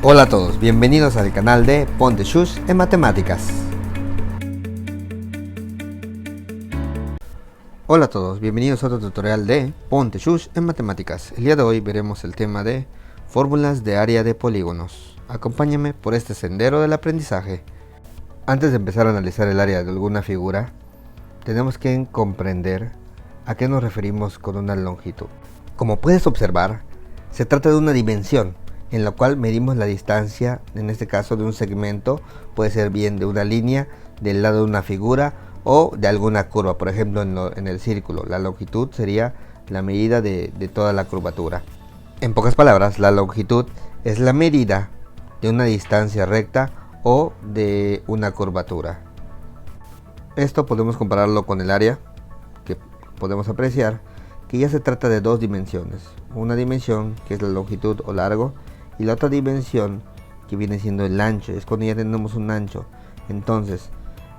Hola a todos, bienvenidos al canal de Ponte Shoes en Matemáticas. Hola a todos, bienvenidos a otro tutorial de Ponte Shoes en Matemáticas. El día de hoy veremos el tema de fórmulas de área de polígonos. Acompáñame por este sendero del aprendizaje. Antes de empezar a analizar el área de alguna figura, tenemos que comprender a qué nos referimos con una longitud. Como puedes observar, se trata de una dimensión en la cual medimos la distancia, en este caso de un segmento, puede ser bien de una línea, del lado de una figura o de alguna curva. Por ejemplo, en el círculo, la longitud sería la medida de toda la curvatura. En pocas palabras, la longitud es la medida de una distancia recta o de una curvatura. Esto podemos compararlo con el área, que podemos apreciar que ya se trata de dos dimensiones. Una dimensión que es la longitud o largo, y la otra dimensión que viene siendo el ancho, es cuando ya tenemos un ancho. Entonces,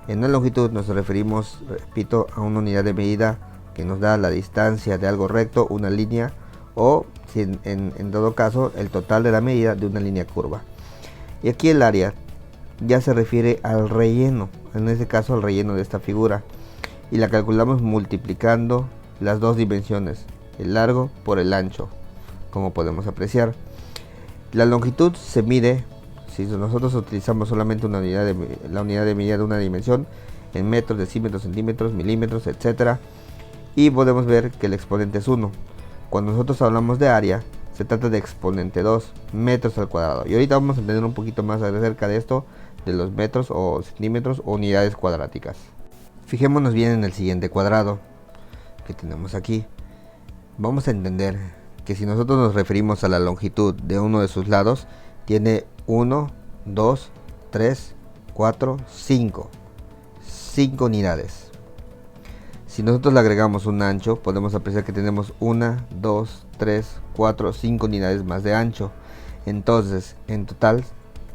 en la longitud nos referimos, repito, a una unidad de medida que nos da la distancia de algo recto, una línea, o si en todo caso el total de la medida de una línea curva. Y aquí el área ya se refiere al relleno, en este caso al relleno de esta figura, y la calculamos multiplicando las dos dimensiones, el largo por el ancho, como podemos apreciar. La longitud se mide, si nosotros utilizamos solamente la unidad de medida de una dimensión, en metros, decímetros, centímetros, milímetros, etc. Y podemos ver que el exponente es 1. Cuando nosotros hablamos de área, se trata de exponente 2, metros al cuadrado. Y ahorita vamos a entender un poquito más acerca de esto, de los metros o centímetros o unidades cuadráticas. Fijémonos bien en el siguiente cuadrado que tenemos aquí. Vamos a entender que si nosotros nos referimos a la longitud de uno de sus lados, tiene 1, 2, 3, 4, 5 unidades. Si nosotros le agregamos un ancho, podemos apreciar que tenemos 1, 2, 3, 4, 5 unidades más de ancho. Entonces, en total,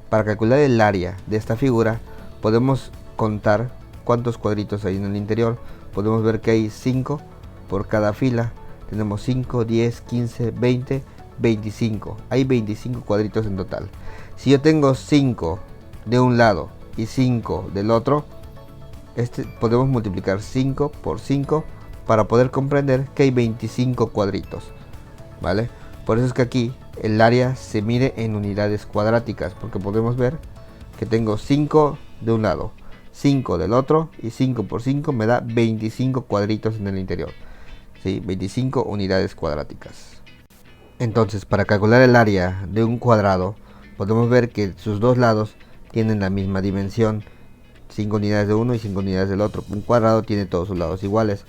para calcular el área de esta figura, podemos contar cuántos cuadritos hay en el interior. Podemos ver que hay 5 por cada fila. Tenemos 5, 10, 15, 20, 25. Hay 25 cuadritos en total. Si yo tengo 5 de un lado y 5 del otro, podemos multiplicar 5 por 5 para poder comprender que hay 25 cuadritos, ¿vale? Por eso es que aquí el área se mide en unidades cuadráticas, porque podemos ver que tengo 5 de un lado, 5 del otro, y 5 por 5 me da 25 cuadritos en el interior. ¿Sí? 25 unidades cuadráticas. Entonces, para calcular el área de un cuadrado, podemos ver que sus dos lados tienen la misma dimensión, 5 unidades de uno y 5 unidades del otro. Un cuadrado tiene todos sus lados iguales.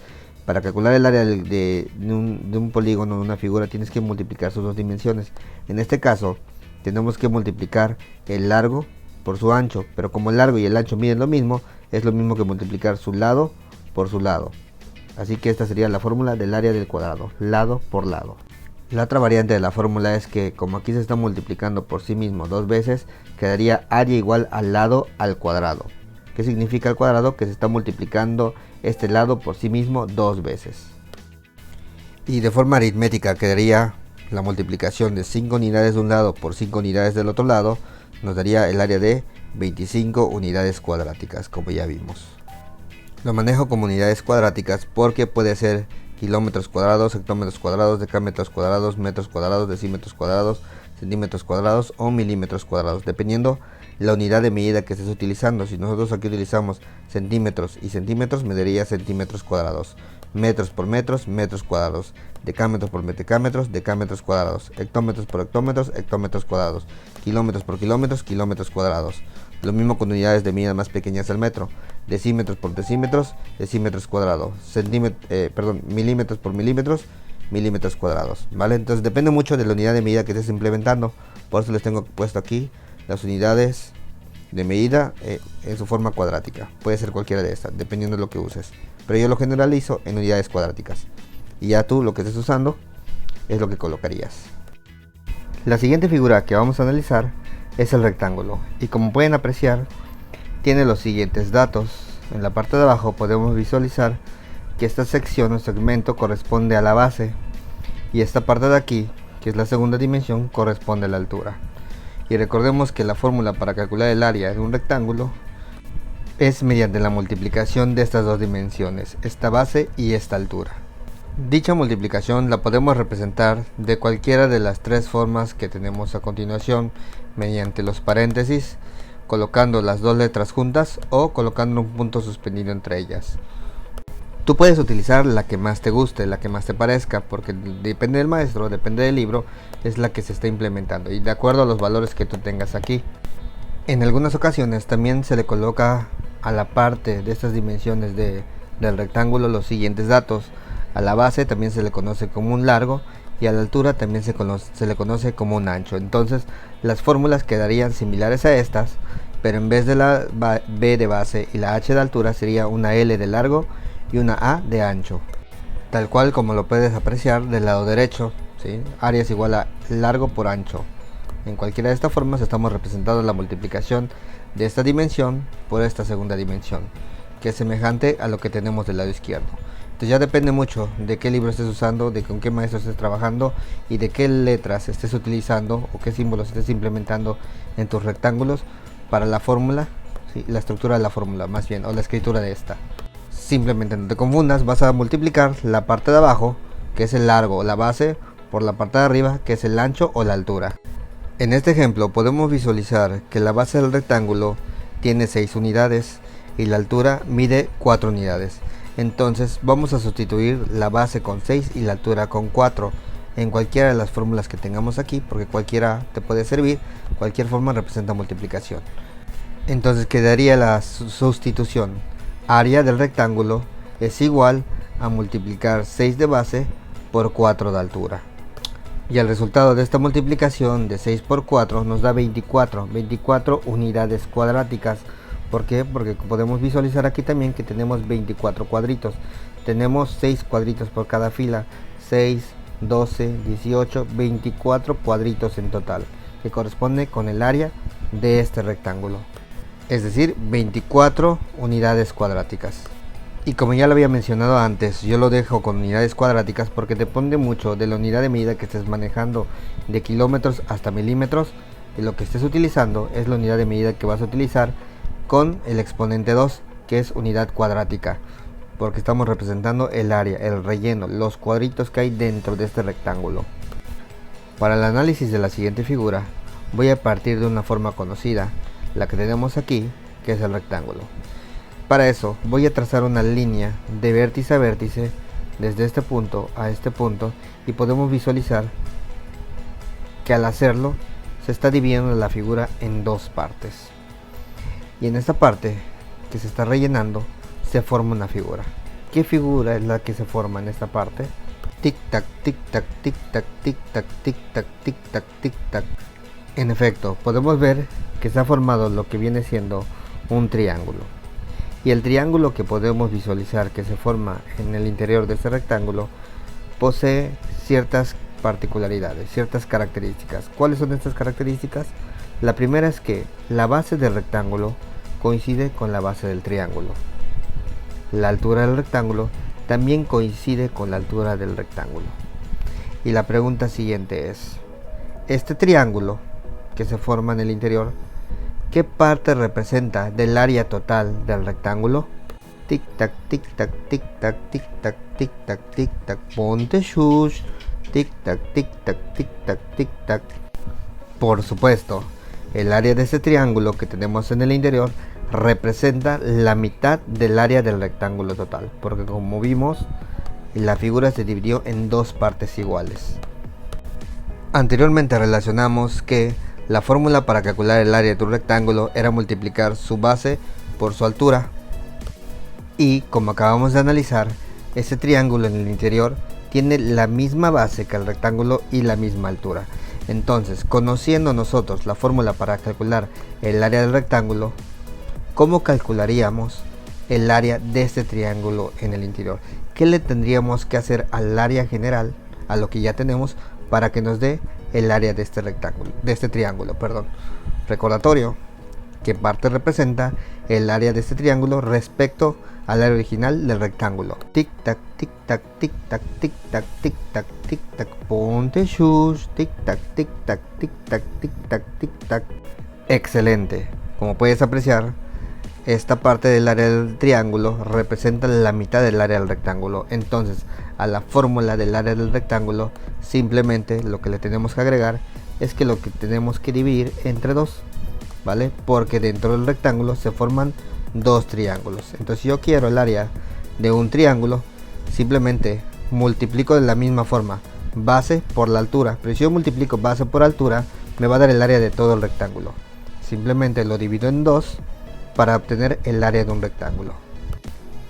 Para calcular el área de un polígono, de una figura, tienes que multiplicar sus dos dimensiones. En este caso, tenemos que multiplicar el largo por su ancho, pero como el largo y el ancho miden lo mismo, es lo mismo que multiplicar su lado por su lado. Así que esta sería la fórmula del área del cuadrado, lado por lado. La otra variante de la fórmula es que, como aquí se está multiplicando por sí mismo dos veces, quedaría área igual al lado al cuadrado. ¿Qué significa al cuadrado? Que se está multiplicando este lado por sí mismo dos veces. Y de forma aritmética quedaría la multiplicación de 5 unidades de un lado por 5 unidades del otro lado, nos daría el área de 25 unidades cuadráticas, como ya vimos. Lo manejo como unidades cuadráticas porque puede ser kilómetros cuadrados, hectómetros cuadrados, decámetros cuadrados, metros cuadrados, decímetros cuadrados, centímetros cuadrados o milímetros cuadrados, dependiendo la unidad de medida que estés utilizando. Si nosotros aquí utilizamos centímetros y centímetros, me daría centímetros cuadrados, metros por metros, metros cuadrados, decámetros por decámetros, decámetros cuadrados, hectómetros por hectómetros, hectómetros cuadrados, kilómetros por kilómetros, kilómetros cuadrados. Lo mismo con unidades de medida más pequeñas al metro, decímetros por decímetros, decímetros cuadrados, milímetros por milímetros, milímetros cuadrados, ¿vale? Entonces depende mucho de la unidad de medida que estés implementando. Por eso les tengo puesto aquí las unidades de medida en su forma cuadrática. Puede ser cualquiera de estas, dependiendo de lo que uses, pero yo lo generalizo en unidades cuadráticas, y ya tú lo que estés usando es lo que colocarías. La siguiente figura que vamos a analizar es el rectángulo, y como pueden apreciar, tiene los siguientes datos. En la parte de abajo podemos visualizar que esta sección o segmento corresponde a la base, y esta parte de aquí, que es la segunda dimensión, corresponde a la altura. Y recordemos que la fórmula para calcular el área de un rectángulo es mediante la multiplicación de estas dos dimensiones, esta base y esta altura. Dicha multiplicación la podemos representar de cualquiera de las tres formas que tenemos a continuación, mediante los paréntesis, colocando las dos letras juntas o colocando un punto suspendido entre ellas. Tú puedes utilizar la que más te guste, la que más te parezca, porque depende del maestro, depende del libro, es la que se está implementando y de acuerdo a los valores que tú tengas aquí. En algunas ocasiones también se le coloca a la parte de estas dimensiones del rectángulo los siguientes datos. A la base también se le conoce como un largo y a la altura también se le conoce como un ancho. Entonces las fórmulas quedarían similares a estas, pero en vez de la B de base y la H de altura sería una L de largo y una A de ancho, tal cual como lo puedes apreciar del lado derecho, ¿sí? Área es igual a largo por ancho. En cualquiera de estas formas estamos representando la multiplicación de esta dimensión por esta segunda dimensión, que es semejante a lo que tenemos del lado izquierdo. Entonces ya depende mucho de qué libro estés usando, de con qué maestro estés trabajando y de qué letras estés utilizando o qué símbolos estés implementando en tus rectángulos para la fórmula, ¿sí? La estructura de la fórmula más bien, o la escritura de esta. Simplemente no te confundas, vas a multiplicar la parte de abajo, que es el largo o la base, por la parte de arriba, que es el ancho o la altura. En este ejemplo podemos visualizar que la base del rectángulo tiene 6 unidades y la altura mide 4 unidades. Entonces vamos a sustituir la base con 6 y la altura con 4 en cualquiera de las fórmulas que tengamos aquí, porque cualquiera te puede servir, cualquier forma representa multiplicación. Entonces quedaría la sustitución: área del rectángulo es igual a multiplicar 6 de base por 4 de altura. Y el resultado de esta multiplicación de 6 por 4 nos da 24 unidades cuadráticas. ¿Por qué? Porque podemos visualizar aquí también que tenemos 24 cuadritos. Tenemos 6 cuadritos por cada fila, 6, 12, 18, 24 cuadritos en total, que corresponde con el área de este rectángulo. Es decir, 24 unidades cuadráticas. Y como ya lo había mencionado antes, yo lo dejo con unidades cuadráticas porque depende mucho de la unidad de medida que estés manejando, de kilómetros hasta milímetros, y lo que estés utilizando es la unidad de medida que vas a utilizar con el exponente 2, que es unidad cuadrática, porque estamos representando el área, el relleno, los cuadritos que hay dentro de este rectángulo. Para el análisis de la siguiente figura, voy a partir de una forma conocida, la que tenemos aquí, que es el rectángulo. Para eso voy a trazar una línea de vértice a vértice desde este punto a este punto, y podemos visualizar que al hacerlo se está dividiendo la figura en dos partes, y en esta parte que se está rellenando se forma una figura. ¿Qué figura es la que se forma en esta parte? Tic tac, tic tac, tic tac, tic tac, tic tac, tic tac, tic tac. En efecto, podemos ver que se ha formado lo que viene siendo un triángulo. Y el triángulo que podemos visualizar que se forma en el interior de este rectángulo posee ciertas particularidades, ciertas características. ¿Cuáles son estas características? La primera es que la base del rectángulo coincide con la base del triángulo. La altura del rectángulo también coincide con la altura del rectángulo. Y la pregunta siguiente es: este triángulo que se forma en el interior, ¿qué parte representa del área total del rectángulo? Tic tac, tic tac, tic tac, tic tac, tic tac, tic tac, ponte shush. Tic tac, tic tac, tic tac, tic tac. Por supuesto, el área de este triángulo que tenemos en el interior representa la mitad del área del rectángulo total, porque como vimos, la figura se dividió en dos partes iguales. Anteriormente relacionamos que la fórmula para calcular el área de tu rectángulo era multiplicar su base por su altura. Y como acabamos de analizar, ese triángulo en el interior tiene la misma base que el rectángulo y la misma altura. Entonces, conociendo nosotros la fórmula para calcular el área del rectángulo, ¿cómo calcularíamos el área de este triángulo en el interior? ¿Qué le tendríamos que hacer al área general, a lo que ya tenemos, para que nos dé el área de este rectángulo, de este triángulo, perdón? Recordatorio: qué parte representa el área de este triángulo respecto al área original del rectángulo. Tic tac, tic tac, tic tac, tic tac, tic tac, tic tac, ponte shush, tic tac, tic tac, tic tac, tic tac, tic tac. Excelente. Como puedes apreciar, esta parte del área del triángulo representa la mitad del área del rectángulo. Entonces, a la fórmula del área del rectángulo, simplemente lo que le tenemos que agregar es que lo que tenemos que dividir entre 2, ¿vale? Porque dentro del rectángulo se forman 2 triángulos. Entonces, si yo quiero el área de un triángulo, simplemente multiplico de la misma forma base por la altura. Pero si yo multiplico base por altura, me va a dar el área de todo el rectángulo. Simplemente lo divido en 2 para obtener el área de un rectángulo.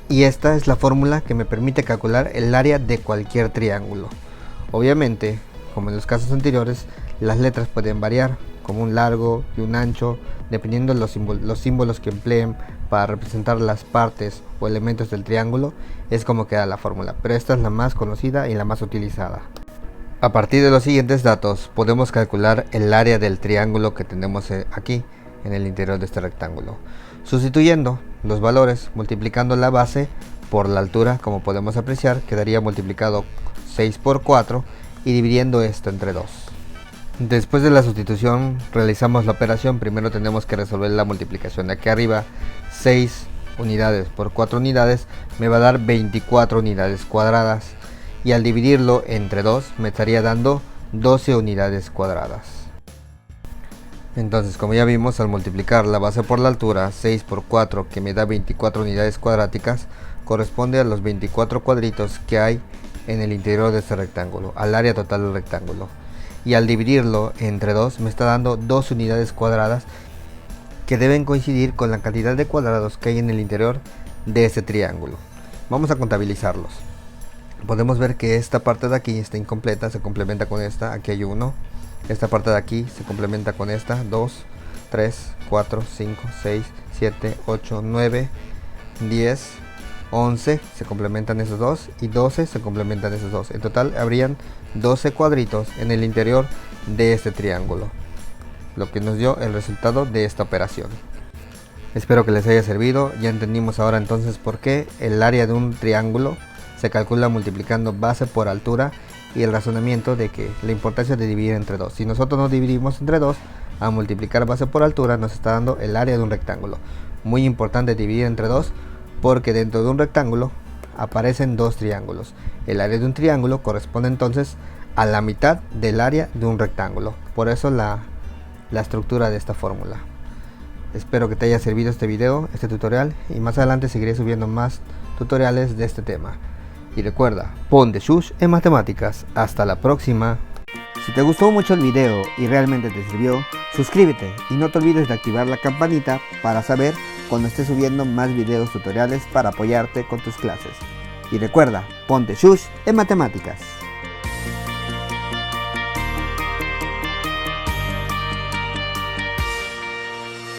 Y esta es la fórmula que me permite calcular el área de cualquier triángulo. Obviamente, como en los casos anteriores, las letras pueden variar, como un largo y un ancho, dependiendo de los símbolos que empleen para representar las partes o elementos del triángulo, es como queda la fórmula, pero esta es la más conocida y la más utilizada. A partir de los siguientes datos, podemos calcular el área del triángulo que tenemos aquí, en el interior de este rectángulo, sustituyendo los valores, multiplicando la base por la altura. Como podemos apreciar, quedaría multiplicado 6 por 4 y dividiendo esto entre 2. Después de la sustitución realizamos la operación. Primero tenemos que resolver la multiplicación. De aquí arriba, 6 unidades por 4 unidades me va a dar 24 unidades cuadradas, y al dividirlo entre 2 me estaría dando 12 unidades cuadradas. Entonces, como ya vimos, al multiplicar la base por la altura, 6 por 4, que me da 24 unidades cuadráticas, corresponde a los 24 cuadritos que hay en el interior de este rectángulo, al área total del rectángulo. Y al dividirlo entre 2 me está dando 2 unidades cuadradas, que deben coincidir con la cantidad de cuadrados que hay en el interior de este triángulo. Vamos a contabilizarlos. Podemos ver que esta parte de aquí está incompleta, se complementa con esta. Aquí hay 1. Esta parte de aquí se complementa con esta, 2, 3, 4, 5, 6, 7, 8, 9, 10, 11, se complementan esos 2, y 12 se complementan esos 2. En total habrían 12 cuadritos en el interior de este triángulo, lo que nos dio el resultado de esta operación. Espero que les haya servido. Ya entendimos ahora entonces por qué el área de un triángulo se calcula multiplicando base por altura, y el razonamiento de que la importancia de dividir entre 2. Si nosotros no dividimos entre 2, a multiplicar base por altura nos está dando el área de un rectángulo. Muy importante dividir entre 2, porque dentro de un rectángulo aparecen 2 triángulos. El área de un triángulo corresponde entonces a la mitad del área de un rectángulo. Por eso la estructura de esta fórmula. Espero que te haya servido este video, este tutorial, y más adelante seguiré subiendo más tutoriales de este tema. Y recuerda, ponte shush en matemáticas. Hasta la próxima. Si te gustó mucho el video y realmente te sirvió, suscríbete y no te olvides de activar la campanita para saber cuando esté subiendo más videos tutoriales para apoyarte con tus clases. Y recuerda, ponte shush en matemáticas.